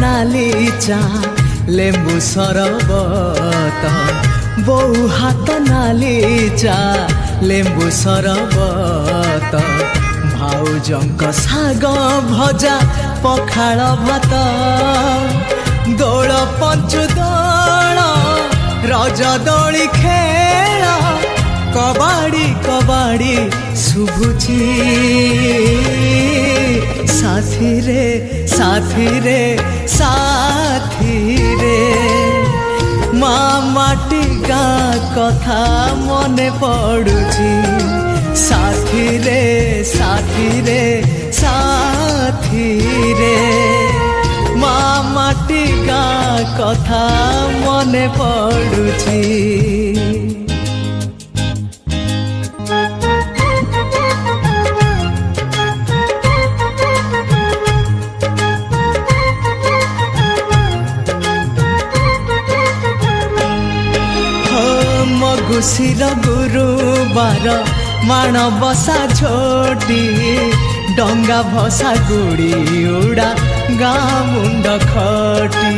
नाली चा लेंबू सरबत बहु हाथ नाली चा लेंबू सरबत भाउजंक साग भजा पखाल भात दोल पंचु दोल रज दोली खेल कबाड़ी कबाड़ी शुभुची साथी रे साथी रे साथी रे माँ माटी गाँ कथा मने पड़ुची साथी रे साथी रे साथी रे माँ माटी गाँ कथा मने पड़ुची। मगुशीर गुरुबार माण बसा छोटी डंगा भसा गुड़ी उड़ा गाँ मुंड खटी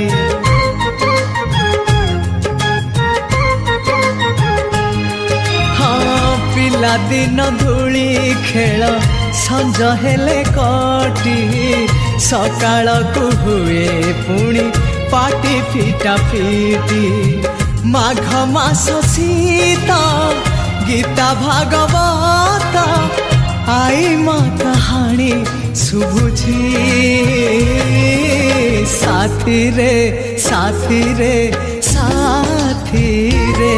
हाँ पिला दिन धूली खेल संज हेले कटी सकाळ को हुए पुणी पाटी फिटा फिटी माघ मास सीता गीता भागवत आई माँ कहानी शुभुची साथी रे साथी रे साथी रे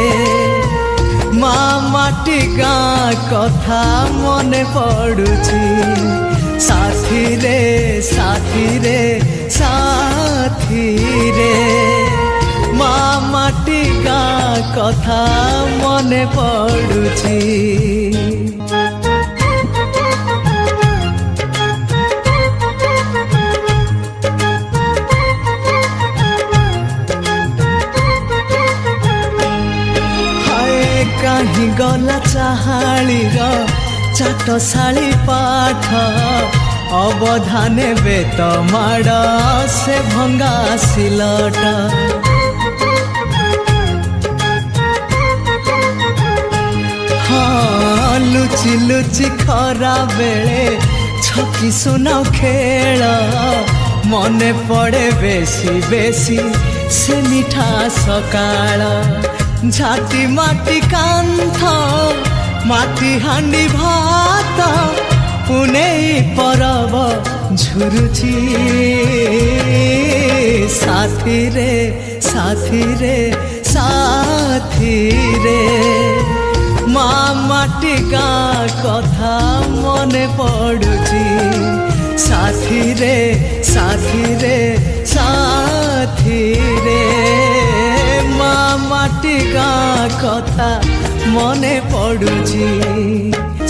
माँ माटी गाँ कथा मने पड़ुची साथी रे साथी रे साथी रे माँ माटी गाँ कथा मने पड़ुची। हाय कहीं गला चाहालीर चाटशाली पाठ अवधाने बेत माड़ से भंगा सिलट हाँ लुचि लुचि खरा बेले छकी सुना खेल मने पड़े बेसी बेसी से मिठा सकाळ झाटी माटी कांथ माटी हांडी भात पुने परब झुरुची साथी रे साथी रे साथी रे माँ माटी गाँ कथा मने पड़ुची साथी रे साथी रे साथी रे माँ माटी गाँ कथा मने पड़ुची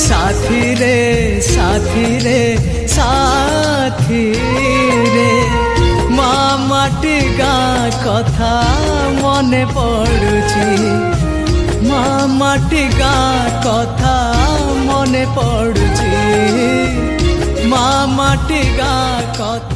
साथी रे साथी रे साथी रे माँ माटी गाँ कथा मने पड़ुची माँ माटी गाँ कथा मने पड़ुची माँ माटी गाँ कथा।